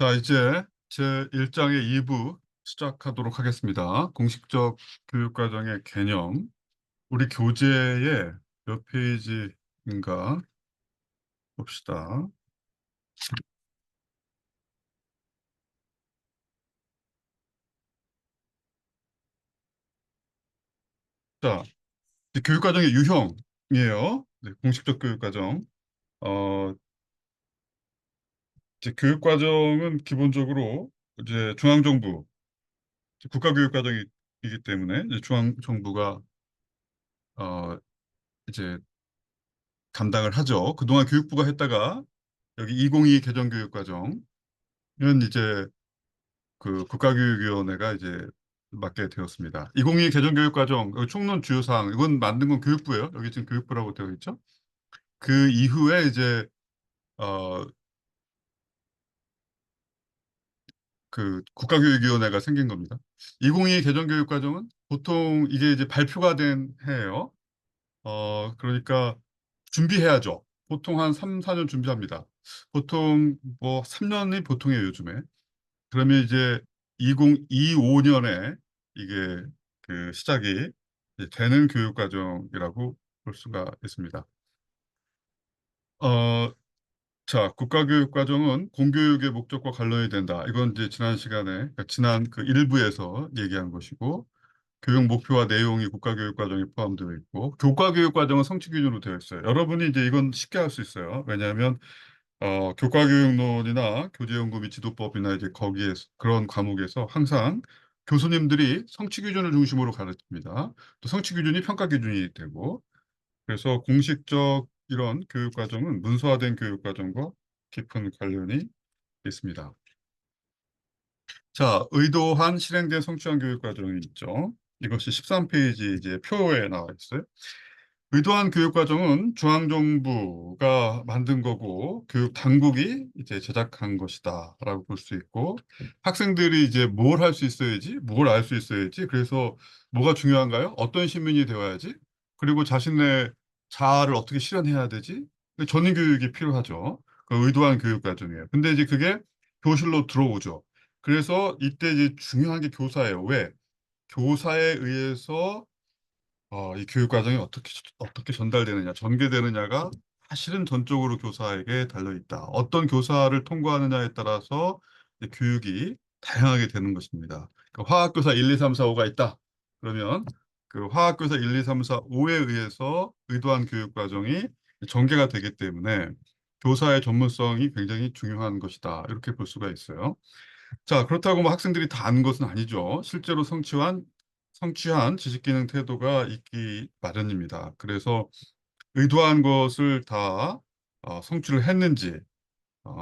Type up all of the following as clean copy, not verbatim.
자, 이제 제 1장의 2부 시작하도록 하겠습니다. 공식적 교육과정의 개념. 우리 교재에 몇 페이지인가 봅시다. 자, 이제 교육과정의 유형이에요. 네, 공식적 교육과정. 어, 이제 교육과정은 기본적으로 이제 중앙정부, 국가교육과정이기 때문에 이제 중앙정부가 이제 담당을 하죠. 그동안 교육부가 했다가 여기 2022 개정교육과정은 이제 그 국가교육위원회가 이제 맡게 되었습니다. 2022 개정교육과정 여기 총론 주요 사항 이건 만든 건 교육부예요. 여기 지금 교육부라고 되어 있죠. 그 이후에 이제 어 그 국가교육위원회가 생긴 겁니다. 2022 개정교육과정은 보통 이게 이제 발표가 된 해예요. 그러니까 준비해야죠. 보통 한 3, 4년 준비합니다. 보통 뭐 3년이 보통이에요, 요즘에. 그러면 이제 2025년에 이게 그 시작이 이제 되는 교육과정이라고 볼 수가 있습니다. 어, 자, 국가교육과정은 공교육의 목적과 관련이 된다. 이건 이제 지난 시간에, 그러니까 지난 그 일부에서 얘기한 것이고, 교육 목표와 내용이 국가교육과정에 포함되어 있고, 교과교육과정은 성취 기준으로 되어 있어요. 여러분이 이제 이건 쉽게 할 수 있어요. 왜냐하면 교과교육론이나 교재연구 및 지도법이나 이제 거기에 그런 과목에서 항상 교수님들이 성취 기준을 중심으로 가르칩니다. 또 성취 기준이 평가 기준이 되고 그래서 공식적 이런 교육 과정은 문서화된 교육 과정과 깊은 관련이 있습니다. 자, 의도한 실행된 성취한 교육 과정이 있죠. 이것이 13페이지 이제 표에 나와 있어요. 의도한 교육과정은 중앙정부가 만든 거고 교육 당국이 이제 제작한 것이다라고 볼 수 있고 학생들이 이제 뭘 할 수 있어야지, 뭘 알 수 있어야지. 그래서 뭐가 중요한가요? 어떤 시민이 되어야지? 그리고 자신의 자아를 어떻게 실현해야 되지? 전인 교육이 필요하죠. 그 의도한 교육과정이에요. 근데 이제 그게 교실로 들어오죠. 그래서 이때 이제 중요한 게 교사예요. 왜? 교사에 의해서 이 교육 과정이 어떻게 전달되느냐, 전개되느냐가 사실은 전적으로 교사에게 달려 있다. 어떤 교사를 통과하느냐에 따라서 이제 교육이 다양하게 되는 것입니다. 그러니까 화학교사 1, 2, 3, 4, 5가 있다. 그러면 그 화학교사 1, 2, 3, 4, 5에 의해서 의도한 교육 과정이 전개가 되기 때문에 교사의 전문성이 굉장히 중요한 것이다. 이렇게 볼 수가 있어요. 자, 그렇다고 뭐 학생들이 다 아는 것은 아니죠. 실제로 성취한 지식기능 태도가 있기 마련입니다. 그래서 의도한 것을 다 성취를 했는지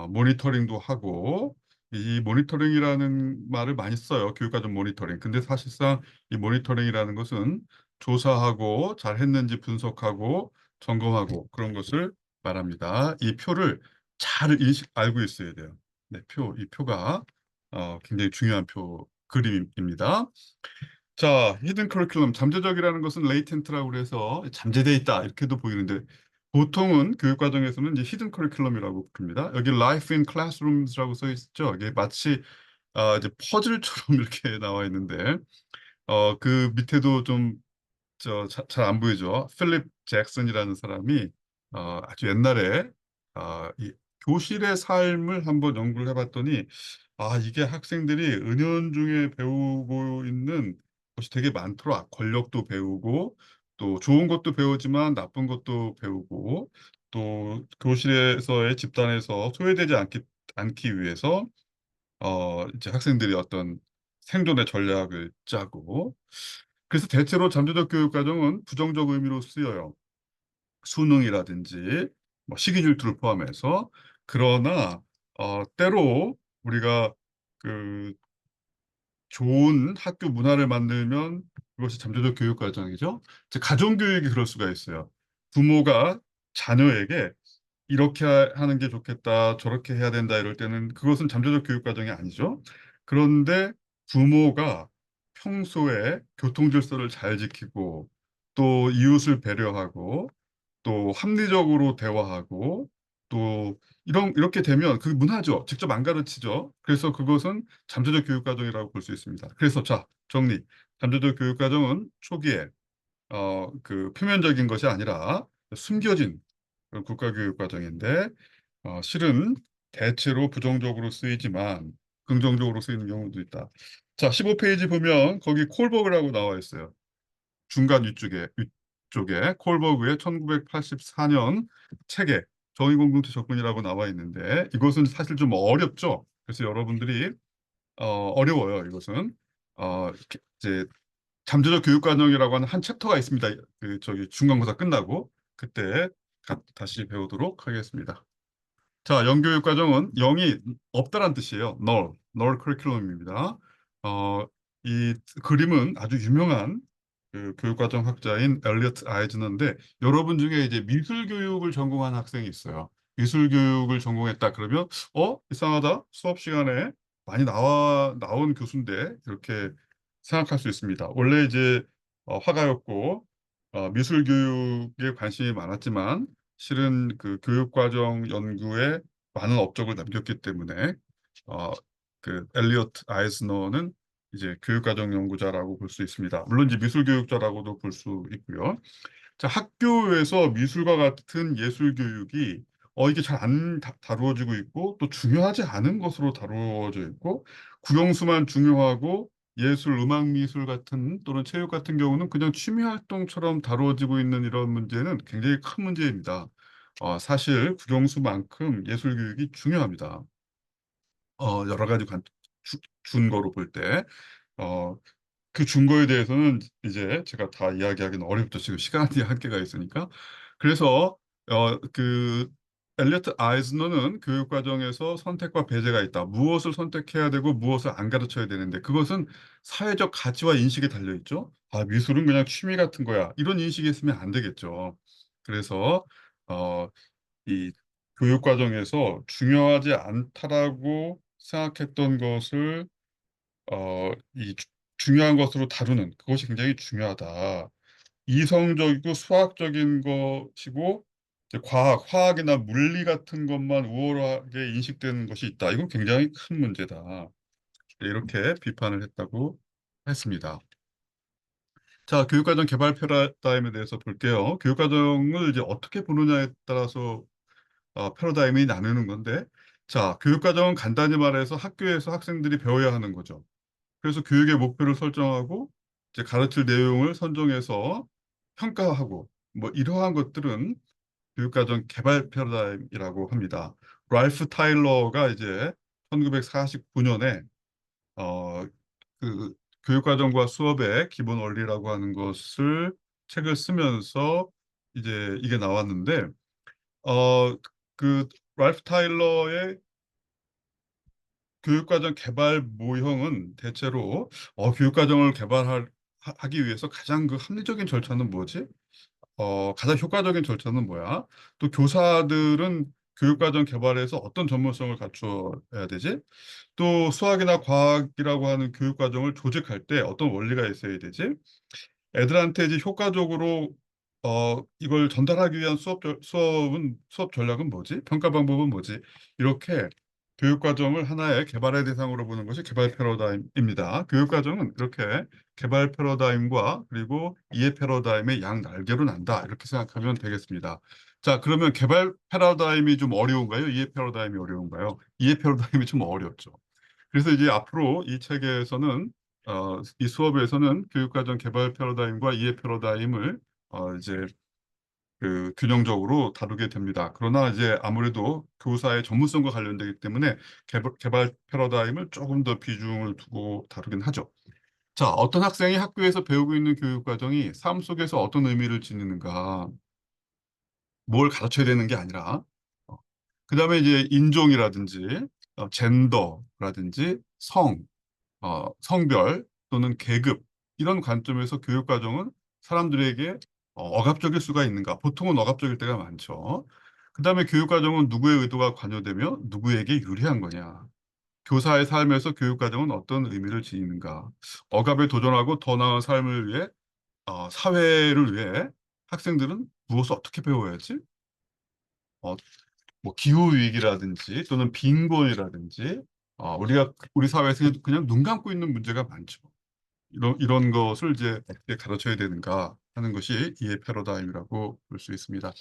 모니터링도 하고 이 모니터링이라는 말을 많이 써요. 교육과정 모니터링. 근데 사실상 이 모니터링이라는 것은 조사하고 잘 했는지 분석하고 점검하고 그런 것을 말합니다. 이 표를 잘 알고 있어야 돼요. 네, 이 표가 굉장히 중요한 그림입니다. 자, 히든 커리큘럼, 잠재적이라는 것은 레이텐트라고 그래서 잠재돼 있다 이렇게도 보이는데 보통은 교육과정에서는 이제 히든 커리큘럼이라고 부릅니다. 여기 Life in Classrooms라고 써 있죠. 이게 마치 이제 퍼즐처럼 이렇게 나와 있는데 그 밑에도 좀 잘 안 보이죠. 필립 잭슨이라는 사람이 아주 옛날에 이 교실의 삶을 한번 연구를 해봤더니 이게 학생들이 은연중에 배우고 있는 것이 되게 많더라. 권력도 배우고 또 좋은 것도 배우지만 나쁜 것도 배우고 또 교실에서의 집단에서 소외되지 않기 위해서 이제 학생들이 어떤 생존의 전략을 짜고 그래서 대체로 잠재적 교육 과정은 부정적 의미로 쓰여요. 수능이라든지 뭐 시기 질투를 포함해서 그러나 때로 우리가 그 좋은 학교 문화를 만들면 그것이 잠재적 교육 과정이죠. 이제 가정 교육이 그럴 수가 있어요. 부모가 자녀에게 이렇게 하는 게 좋겠다, 저렇게 해야 된다 이럴 때는 그것은 잠재적 교육 과정이 아니죠. 그런데 부모가 평소에 교통 질서를 잘 지키고 또 이웃을 배려하고 또 합리적으로 대화하고 또 이렇게 되면 그 문화죠. 직접 안 가르치죠. 그래서 그것은 잠재적 교육 과정이라고 볼 수 있습니다. 그래서 자, 정리. 잠재적 교육 과정은 초기에 그 표면적인 것이 아니라 숨겨진 그런 국가 교육 과정인데 실은 대체로 부정적으로 쓰이지만 긍정적으로 쓰이는 경우도 있다. 자, 15페이지 보면 거기 콜버그라고 나와 있어요. 중간 위쪽에 콜버그의 1984년 책에 정의공동체 접근이라고 나와 있는데 이것은 사실 좀 어렵죠. 그래서 여러분들이 어려워요. 이것은 이제 잠재적 교육과정이라고 하는 한 챕터가 있습니다. 그 저기 중간고사 끝나고 그때 다시 배우도록 하겠습니다. 자, 영교육 과정은 영이 없다란 뜻이에요. null 커리큘럼입니다. 어, 이 그림은 아주 유명한 그 교육과정 학자인 엘리어트 아이즈너인데 여러분 중에 이제 미술 교육을 전공한 학생이 있어요. 미술 교육을 전공했다 그러면 이상하다. 수업 시간에 많이 나온 교수인데 이렇게 생각할 수 있습니다. 원래 이제 화가였고 미술 교육에 관심이 많았지만 실은 그 교육과정 연구에 많은 업적을 남겼기 때문에 어, 그 엘리어트 아이즈너는 이제 교육과정 연구자라고 볼 수 있습니다. 물론 이제 미술교육자라고도 볼 수 있고요. 자, 학교에서 미술과 같은 예술 교육이 이게 잘 안 다루어지고 있고 또 중요하지 않은 것으로 다루어져 있고 국영수만 중요하고 예술, 음악, 미술 같은 또는 체육 같은 경우는 그냥 취미 활동처럼 다루어지고 있는 이런 문제는 굉장히 큰 문제입니다. 사실 국영수만큼 예술 교육이 중요합니다. 여러 가지 준거로 볼 때. 어, 그 준거에 대해서는 이제 제가 다 이야기하기는 어렵죠. 지금 시간이 한계가 있으니까. 그래서 그 엘리어트 아이즈너는 교육 과정에서 선택과 배제가 있다. 무엇을 선택해야 되고 무엇을 안 가르쳐야 되는데 그것은 사회적 가치와 인식에 달려 있죠. 미술은 그냥 취미 같은 거야. 이런 인식이 있으면 안 되겠죠. 그래서 어, 이 교육 과정에서 중요하지 않다라고 생각했던 것을 중요한 것으로 다루는 그것이 굉장히 중요하다. 이성적이고 수학적인 것이고 이제 화학이나 물리 같은 것만 우월하게 인식되는 것이 있다. 이건 굉장히 큰 문제다. 이렇게 비판을 했다고 했습니다. 자, 교육과정 개발 패러다임에 대해서 볼게요. 교육과정을 이제 어떻게 보느냐에 따라서 패러다임이 나누는 건데, 자, 교육과정은 간단히 말해서 학교에서 학생들이 배워야 하는 거죠. 그래서 교육의 목표를 설정하고 이제 가르칠 내용을 선정해서 평가하고 뭐 이러한 것들은 교육과정 개발 패러다임이라고 합니다. 랄프 타일러가 이제 1949년에 어, 그 교육과정과 수업의 기본 원리라고 하는 것을 책을 쓰면서 이제 이게 나왔는데 그 랄프 타일러의 교육과정 개발 모형은 대체로 교육과정을 하기 위해서 가장 그 합리적인 절차는 뭐지? 가장 효과적인 절차는 뭐야? 또 교사들은 교육과정 개발에서 어떤 전문성을 갖춰야 되지? 또 수학이나 과학이라고 하는 교육과정을 조직할 때 어떤 원리가 있어야 되지? 애들한테 이제 효과적으로 이걸 전달하기 위한 수업 전략은 뭐지? 평가 방법은 뭐지? 이렇게 교육 과정을 하나의 개발의 대상으로 보는 것이 개발 패러다임입니다. 교육 과정은 이렇게 개발 패러다임과 그리고 이해 패러다임의 양 날개로 난다. 이렇게 생각하면 되겠습니다. 자, 그러면 개발 패러다임이 좀 어려운가요? 이해 패러다임이 어려운가요? 이해 패러다임이 좀 어렵죠. 그래서 이제 앞으로 이 책에서는 이 수업에서는 교육과정 개발 패러다임과 이해 패러다임을 이제 그 균형적으로 다루게 됩니다. 그러나 이제 아무래도 교사의 전문성과 관련되기 때문에 개발 패러다임을 조금 더 비중을 두고 다루긴 하죠. 자, 어떤 학생이 학교에서 배우고 있는 교육과정이 삶 속에서 어떤 의미를 지니는가, 뭘 가르쳐야 되는 게 아니라, 그다음에 이제 인종이라든지, 젠더라든지, 성별 또는 계급 이런 관점에서 교육과정은 사람들에게 억압적일 수가 있는가? 보통은 억압적일 때가 많죠. 그다음에 교육과정은 누구의 의도가 관여되며 누구에게 유리한 거냐? 교사의 삶에서 교육과정은 어떤 의미를 지니는가? 억압에 도전하고 더 나은 삶을 위해 사회를 위해 학생들은 무엇을 어떻게 배워야지? 뭐 기후 위기라든지 또는 빈곤이라든지 우리 사회에서 그냥 눈 감고 있는 문제가 많죠. 이런 것을 이제 어떻게 가르쳐야 되는가 하는 것이 이해 패러다임이라고 볼 수 있습니다.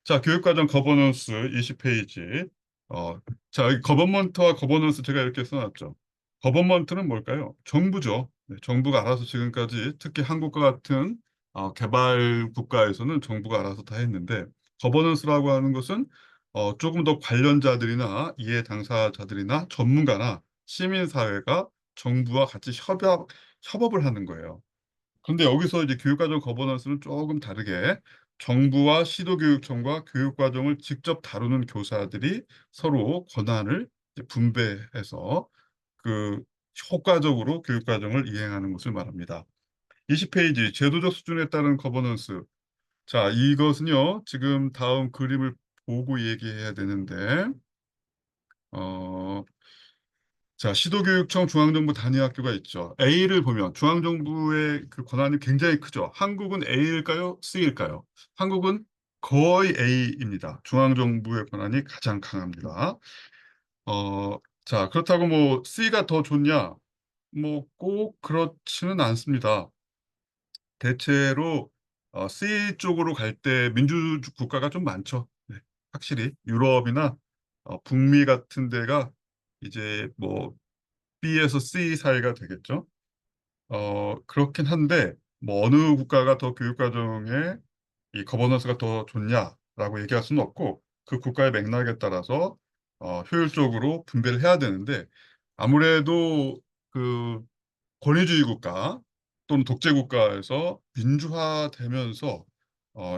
자, 교육과정 거버넌스 20페이지. 어, 자, 이 거버먼트와 거버넌스 제가 이렇게 써놨죠. 거버먼트는 뭘까요? 정부죠. 네, 정부가 알아서 지금까지 특히 한국과 같은 개발 국가에서는 정부가 알아서 다 했는데 거버넌스라고 하는 것은 조금 더 관련자들이나 이해 당사자들이나 전문가나 시민사회가 정부와 같이 협업을 하는 거예요. 근데 여기서 이제 교육과정 거버넌스는 조금 다르게 정부와 시도교육청과 교육과정을 직접 다루는 교사들이 서로 권한을 이제 분배해서 그 효과적으로 교육과정을 이행하는 것을 말합니다. 20페이지 제도적 수준에 따른 거버넌스. 자, 이것은요, 지금 다음 그림을 보고 얘기해야 되는데, 어, 자, 시도교육청 중앙정부 단위학교가 있죠. A를 보면 중앙정부의 그 권한이 굉장히 크죠. 한국은 A일까요? C일까요? 한국은 거의 A입니다. 중앙정부의 권한이 가장 강합니다. 자, 그렇다고 뭐 C가 더 좋냐? 뭐 꼭 그렇지는 않습니다. 대체로 C 쪽으로 갈 때 민주 국가가 좀 많죠. 네, 확실히 유럽이나 북미 같은 데가 이제 뭐 B에서 C 사이가 되겠죠. 그렇긴 한데, 뭐, 어느 국가가 더 교육과정에 이 거버넌스가 더 좋냐라고 얘기할 수는 없고, 그 국가의 맥락에 따라서, 효율적으로 분배를 해야 되는데, 아무래도 그 권위주의 국가 또는 독재 국가에서 민주화되면서,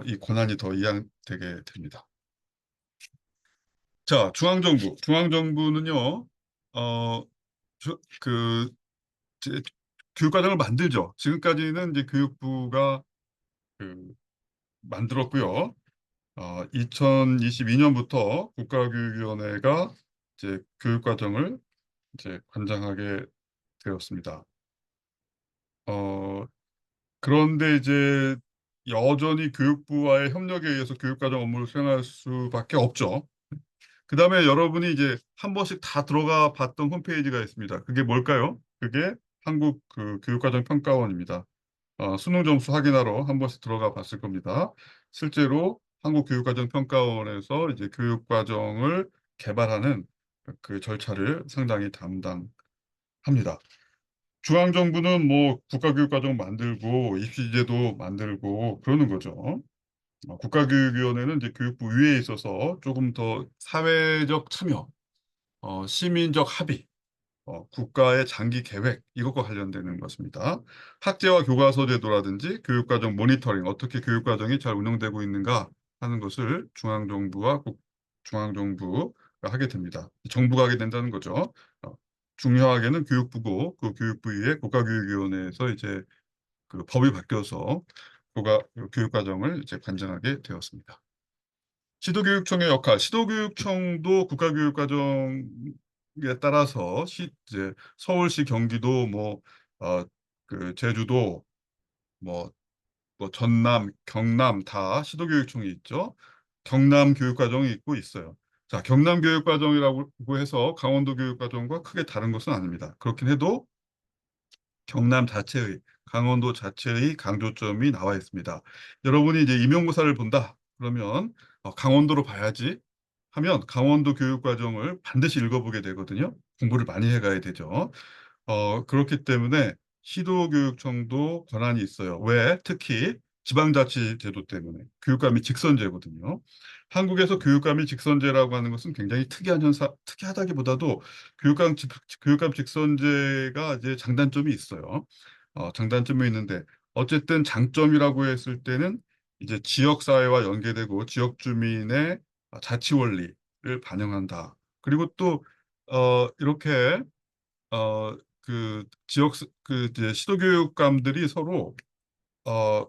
이 권한이 더 이양되게 됩니다. 자, 중앙정부. 중앙정부는요, 어, 그 이제 교육과정을 만들죠. 지금까지는 이제 교육부가 그 만들었고요. 2022년부터 국가교육위원회가 이제 교육과정을 이제 관장하게 되었습니다. 어, 그런데 이제 여전히 교육부와의 협력에 의해서 교육과정 업무를 수행할 수밖에 없죠. 그다음에 여러분이 이제 한 번씩 다 들어가 봤던 홈페이지가 있습니다. 그게 뭘까요? 그게 한국 그 교육과정 평가원입니다. 수능 점수 확인하러 한 번씩 들어가 봤을 겁니다. 실제로 한국교육과정평가원에서 이제 교육과정을 개발하는 그 절차를 상당히 담당합니다. 중앙정부는 뭐 국가교육과정 만들고 입시제도 만들고 그러는 거죠. 국가교육위원회는 이제 교육부 위에 있어서 조금 더 사회적 참여, 시민적 합의, 국가의 장기 계획 이것과 관련되는 것입니다. 학제와 교과서 제도라든지 교육과정 모니터링 어떻게 교육과정이 잘 운영되고 있는가 하는 것을 중앙정부가 하게 됩니다. 정부가 하게 된다는 거죠. 어, 중요하게는 교육부고 그 교육부 위에 국가교육위원회에서 이제 그 법이 바뀌어서 교육과정을 이제 관장하게 되었습니다. 시도교육청의 역할, 시도교육청도 국가교육과정에 따라서 이제 서울시, 경기도, 그 제주도, 뭐, 뭐 전남, 경남 다 시도교육청이 있죠. 경남 교육과정이 있고 있어요. 자, 경남 교육과정이라고 해서 강원도 교육과정과 크게 다른 것은 아닙니다. 그렇긴 해도 경남 자체의, 강원도 자체의 강조점이 나와 있습니다. 여러분이 이제 임용고사를 본다. 그러면 강원도로 봐야지 하면 강원도 교육과정을 반드시 읽어보게 되거든요. 공부를 많이 해가야 되죠. 그렇기 때문에 시도교육청도 권한이 있어요. 왜? 특히 지방자치제도 때문에 교육감이 직선제거든요. 한국에서 교육감이 직선제라고 하는 것은 굉장히 특이하다기보다도 교육감 직선제가 이제 장단점이 있어요. 장단점이 있는데 어쨌든 장점이라고 했을 때는 이제 지역사회와 연계되고 지역 주민의 자치 원리를 반영한다. 그리고 또 이렇게 그 그 이제 시도교육감들이 서로 어,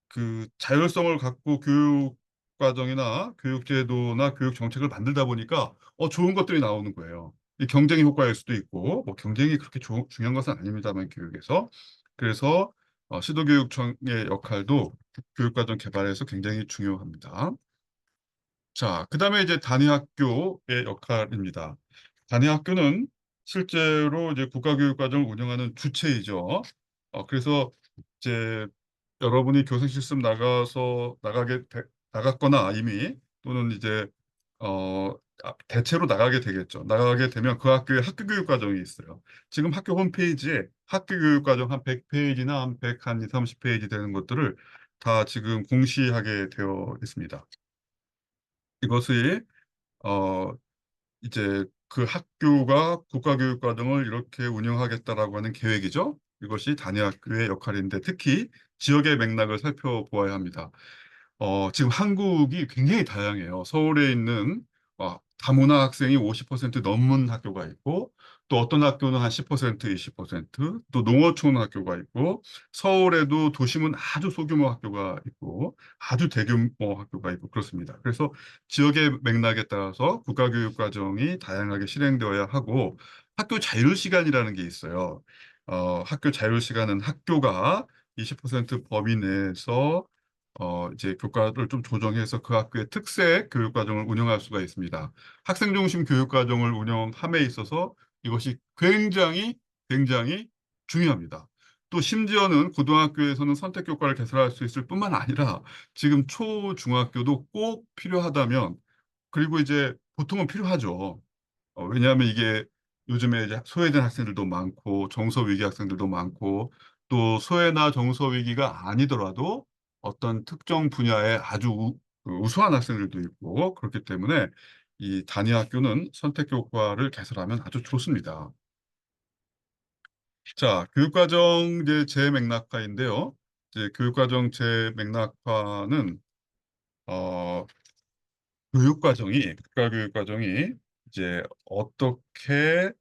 그 자율성을 갖고 교육 과정이나 교육 제도나 교육 정책을 만들다 보니까 좋은 것들이 나오는 거예요. 이 경쟁 효과일 수도 있고 뭐 경쟁이 그렇게 중요한 것은 아닙니다만 교육에서 그래서 시도교육청의 역할도 교육과정 개발에서 굉장히 중요합니다. 자, 그다음에 이제 단위학교의 역할입니다. 단위학교는 실제로 이제 국가교육과정을 운영하는 주체이죠. 그래서 이제 여러분이 교생 실습 나갔거나 이미 또는 이제 대체로 나가게 되겠죠. 나가게 되면 그 학교에 학교교육 과정이 있어요. 지금 학교 홈페이지에 학교교육 과정 한 100페이지나 한 100, 한 2, 30페이지 되는 것들을 다 지금 공시하게 되어 있습니다. 이것이 어 이제 그 학교가 국가교육 과정을 이렇게 운영하겠다라고 하는 계획이죠. 이것이 단위학교의 역할인데 특히 지역의 맥락을 살펴보아야 합니다. 지금 한국이 굉장히 다양해요. 서울에 있는 다문화 학생이 50% 넘는 학교가 있고, 또 어떤 학교는 한 10%, 20%, 또 농어촌 학교가 있고, 서울에도 도심은 아주 소규모 학교가 있고, 아주 대규모 학교가 있고, 그렇습니다. 그래서 지역의 맥락에 따라서 국가교육 과정이 다양하게 실행되어야 하고, 학교 자율시간이라는 게 있어요. 학교 자율시간은 학교가 20% 범위 내에서 이제 교과를 좀 조정해서 그 학교의 특색 교육과정을 운영할 수가 있습니다. 학생 중심 교육과정을 운영함에 있어서 이것이 굉장히 중요합니다. 또 심지어는 고등학교에서는 선택 교과를 개설할 수 있을 뿐만 아니라 지금 초, 중학교도 꼭 필요하다면 그리고 이제 보통은 필요하죠. 왜냐하면 이게 요즘에 이제 소외된 학생들도 많고 정서 위기 학생들도 많고 또 소외나 정서 위기가 아니더라도 어떤 특정 분야에 아주 우수한 학생들도 있고 그렇기 때문에 이 단위 학교는 선택 교과를 개설하면 아주 좋습니다. 자, 교육과정 이제 재맥락화인데요. 이제 교육과정 재맥락화는 어, 국가교육과정이 이제 어떻게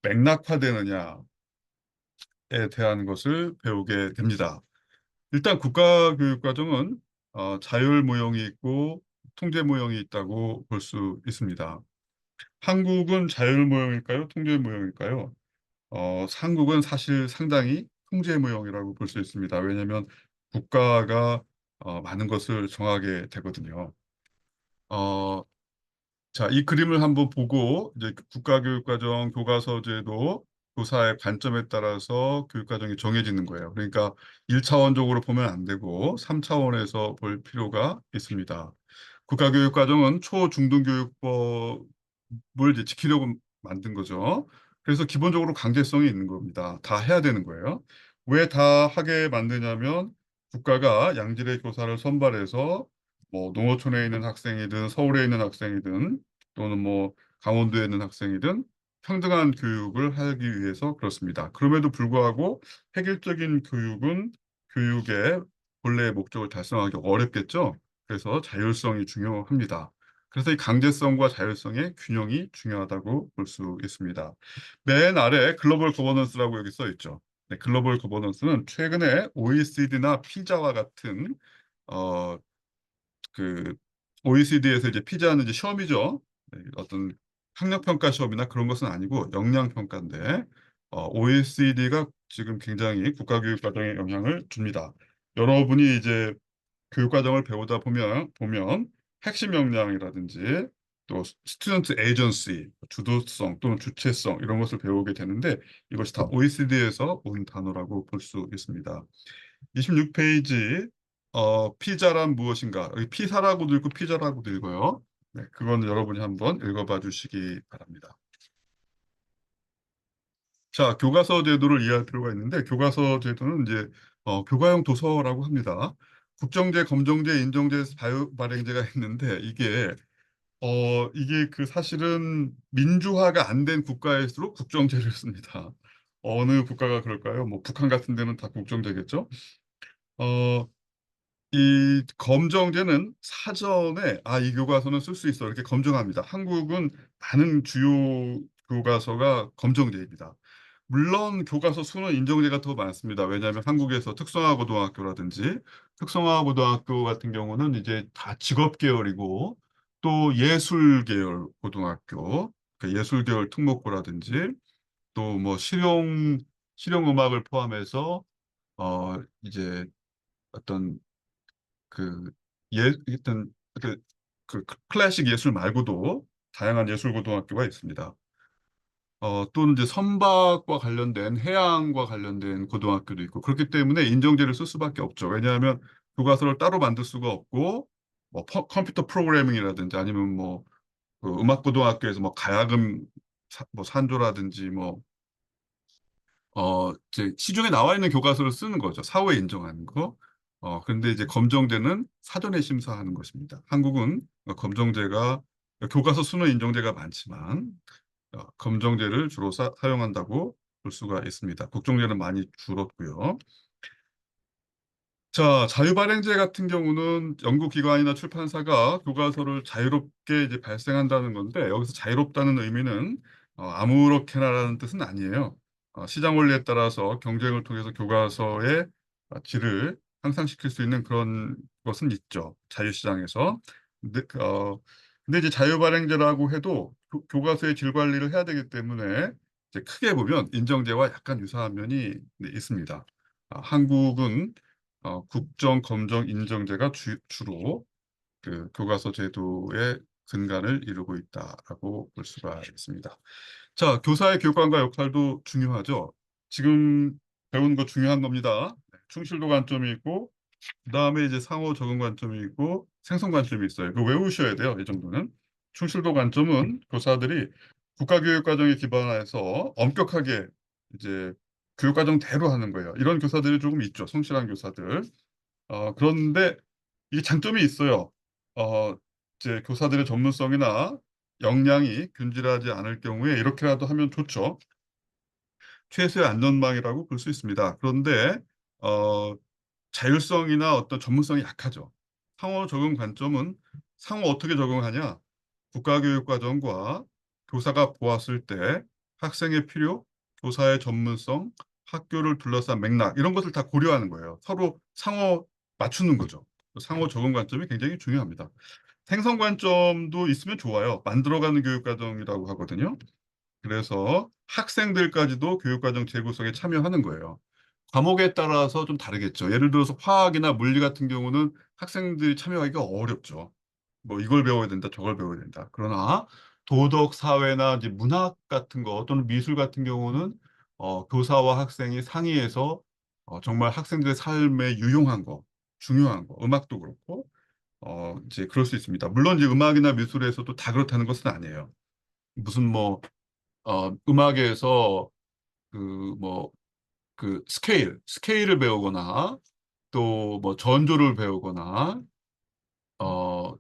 맥락화되느냐에 대한 것을 배우게 됩니다. 일단 국가교육과정은 자율 모형이 있고 통제 모형이 있다고 볼 수 있습니다. 한국은 자율 모형일까요? 통제 모형일까요? 한국은 사실 상당히 통제 모형이라고 볼 수 있습니다. 왜냐하면 국가가 많은 것을 정하게 되거든요. 어, 자, 이 그림을 한번 보고 이제 국가교육과정 교과서제도 교사의 관점에 따라서 교육과정이 정해지는 거예요. 그러니까 1차원적으로 보면 안 되고 3차원에서 볼 필요가 있습니다. 국가교육과정은 초중등교육법을 이제 지키려고 만든 거죠. 그래서 기본적으로 강제성이 있는 겁니다. 다 해야 되는 거예요. 왜 다 하게 만드냐면 국가가 양질의 교사를 선발해서 뭐 농어촌에 있는 학생이든 서울에 있는 학생이든 또는 뭐 강원도에 있는 학생이든 평등한 교육을 하기 위해서 그렇습니다. 그럼에도 불구하고 획일적인 교육의 본래의 목적을 달성하기 어렵겠죠. 그래서 자율성이 중요합니다. 그래서 이 강제성과 자율성의 균형이 중요하다고 볼 수 있습니다. 맨 아래 글로벌 거버넌스라고 여기 써 있죠. 네, 글로벌 거버넌스는 최근에 OECD나 피자와 같은 어, 그 OECD에서 이제 피자는 이제 시험이죠. 네, 어떤 학력평가 시험이나 그런 것은 아니고 역량평가인데 OECD가 지금 굉장히 국가교육과정에 영향을 줍니다. 여러분이 이제 교육과정을 배우다 보면 핵심 역량이라든지 또 스튜던트 에이전시, 주도성 또는 주체성 이런 것을 배우게 되는데 이것이 다 OECD에서 온 단어라고 볼 수 있습니다. 26페이지 피자란 무엇인가? 여기 피사라고도 읽고 피자라고도 읽어요. 네, 그건 여러분이 한번 읽어봐 주시기 바랍니다. 자, 교과서 제도를 이해할 필요가 있는데 교과서 제도는 이제 교과형 도서라고 합니다. 국정제, 검정제, 인정제, 발행제가 있는데 이게 그 사실은 민주화가 안 된 국가일수록 국정제를 씁니다. 어느 국가가 그럴까요? 뭐 북한 같은 데는 다 국정제겠죠? 어, 이 검정제는 사전에 이 교과서는 쓸 수 있어 이렇게 검증합니다. 한국은 많은 주요 교과서가 검정제입니다. 물론 교과서 수는 인정제가 더 많습니다. 왜냐하면 한국에서 특성화고등학교라든지 특성화고등학교 같은 경우는 이제 다 직업계열이고 또 예술계열 고등학교, 그러니까 예술계열 특목고라든지 또 뭐 실용음악을 포함해서 이제 어떤 그 어떤 그 그 클래식 예술 말고도 다양한 예술 고등학교가 있습니다. 또는 이제 선박과 관련된 해양과 관련된 고등학교도 있고 그렇기 때문에 인정제를 쓸 수밖에 없죠. 왜냐하면 교과서를 따로 만들 수가 없고 뭐 컴퓨터 프로그래밍이라든지 아니면 뭐그 음악 고등학교에서 뭐 가야금 뭐 산조라든지 뭐 이제 시중에 나와 있는 교과서를 쓰는 거죠. 사후에 인정하는 거. 그런데 이제 검정제는 사전에 심사하는 것입니다. 한국은 검정제가 교과서 수는 인정제가 많지만 검정제를 주로 사용한다고 볼 수가 있습니다. 국정제는 많이 줄었고요. 자, 자유발행제 같은 경우는 연구기관이나 출판사가 교과서를 자유롭게 이제 발행한다는 건데, 여기서 자유롭다는 의미는 아무렇게나라는 뜻은 아니에요. 시장 원리에 따라서 경쟁을 통해서 교과서의 질을 향상시킬 수 있는 그런 것은 있죠. 자유시장에서. 근데 이제 자유발행제라고 해도 교과서의 질 관리를 해야 되기 때문에 이제 크게 보면 인정제와 약간 유사한 면이 네, 있습니다. 한국은 국정, 검정, 인정제가 주로 그 교과서 제도의 근간을 이루고 있다라고 볼 수가 있습니다. 자, 교사의 교육관과 역할도 중요하죠. 지금 배운 거 중요한 겁니다. 충실도 관점이 있고, 그다음에 이제 상호 적응 관점이 있고, 생성 관점이 있어요. 그 외우셔야 돼요. 이 정도는. 충실도 관점은 교사들이 국가교육과정에 기반해서 엄격하게 이제 교육과정대로 하는 거예요. 이런 교사들이 조금 있죠. 성실한 교사들. 그런데 이게 장점이 있어요. 어, 이제 교사들의 전문성이나 역량이 균질하지 않을 경우에 이렇게라도 하면 좋죠. 최소의 안전망이라고 볼 수 있습니다. 그런데 어, 자율성이나 어떤 전문성이 약하죠. 상호 적응 관점은 상호 어떻게 적응하냐? 국가교육과정과 교사가 보았을 때 학생의 필요, 교사의 전문성, 학교를 둘러싼 맥락 이런 것을 다 고려하는 거예요. 서로 상호 맞추는 거죠. 상호 적응 관점이 굉장히 중요합니다. 생성 관점도 있으면 좋아요. 만들어가는 교육과정이라고 하거든요. 그래서 학생들까지도 교육과정 재구성에 참여하는 거예요. 과목에 따라서 좀 다르겠죠. 예를 들어서 화학이나 물리 같은 경우는 학생들이 참여하기가 어렵죠. 뭐 이걸 배워야 된다, 저걸 배워야 된다. 그러나 도덕, 사회나 이제 문학 같은 거 또는 미술 같은 경우는 교사와 학생이 상의해서 정말 학생들의 삶에 유용한 거, 중요한 거, 음악도 그렇고 이제 그럴 수 있습니다. 물론 이제 음악이나 미술에서도 다 그렇다는 것은 아니에요. 무슨 뭐 음악에서 그 뭐 그 스케일을 배우거나 또 뭐 전조를 배우거나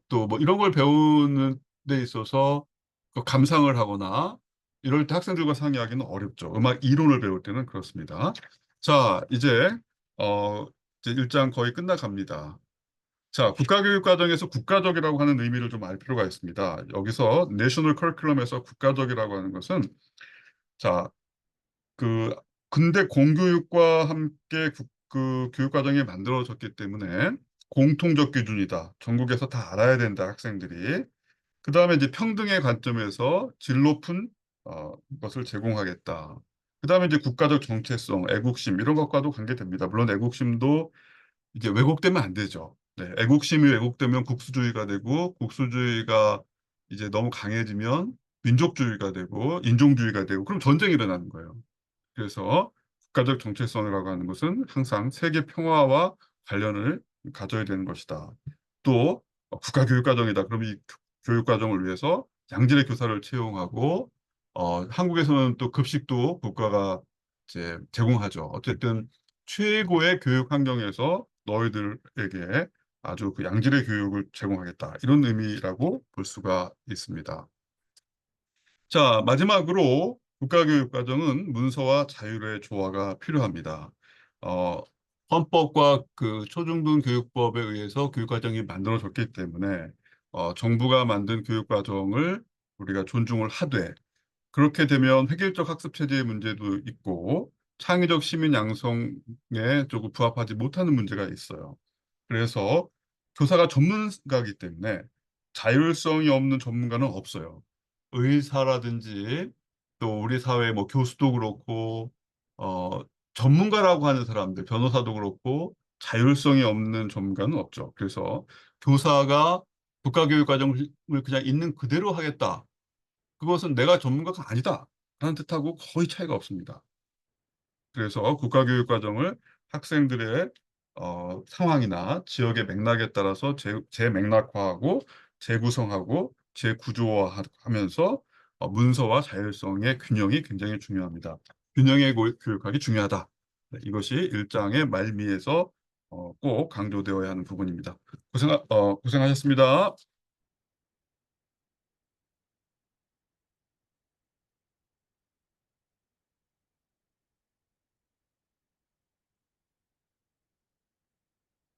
또 뭐 이런 걸 배우는 데 있어서 그 감상을 하거나 이럴 때 학생들과 상의하기는 어렵죠. 음악 이론을 배울 때는 그렇습니다. 자, 어 이제 1장 거의 끝나갑니다. 자, 국가교육과정에서 국가적이라고 하는 의미를 좀 알 필요가 있습니다. 여기서 내셔널 커리큘럼에서 국가적이라고 하는 것은 자, 그 근대 공교육과 함께 그 교육과정이 만들어졌기 때문에 공통적 기준이다. 전국에서 다 알아야 된다, 학생들이. 그 다음에 이제 평등의 관점에서 질 높은 것을 제공하겠다. 그 다음에 이제 국가적 정체성, 애국심 이런 것과도 관계됩니다. 물론 애국심도 이제 왜곡되면 안 되죠. 네, 애국심이 왜곡되면 국수주의가 되고 국수주의가 이제 너무 강해지면 민족주의가 되고 인종주의가 되고 그럼 전쟁이 일어나는 거예요. 그래서 국가적 정체성이라고 하는 것은 항상 세계 평화와 관련을 가져야 되는 것이다. 또 국가교육과정이다. 그럼 이 교육과정을 위해서 양질의 교사를 채용하고 한국에서는 또 급식도 국가가 이제 제공하죠. 어쨌든 최고의 교육 환경에서 너희들에게 아주 그 양질의 교육을 제공하겠다. 이런 의미라고 볼 수가 있습니다. 자, 마지막으로 국가교육과정은 문서와 자율의 조화가 필요합니다. 어, 헌법과 그 초중등 교육법에 의해서 교육과정이 만들어졌기 때문에 정부가 만든 교육과정을 우리가 존중을 하되 그렇게 되면 획일적 학습 체제의 문제도 있고 창의적 시민 양성에 조금 부합하지 못하는 문제가 있어요. 그래서 교사가 전문가이기 때문에 자율성이 없는 전문가는 없어요. 의사라든지 또 우리 사회 뭐 교수도 그렇고 어, 전문가라고 하는 사람들, 변호사도 그렇고 자율성이 없는 전문가는 없죠. 그래서 교사가 국가교육과정을 그냥 있는 그대로 하겠다. 그것은 내가 전문가가 아니다. 라는 뜻하고 거의 차이가 없습니다. 그래서 국가교육과정을 학생들의 상황이나 지역의 맥락에 따라서 재맥락화하고 재구성하고 재구조화하면서 문서와 자율성의 균형이 굉장히 중요합니다. 균형의 교육학이 중요하다. 네, 이것이 일장의 말미에서 꼭 강조되어야 하는 부분입니다. 고생하셨습니다.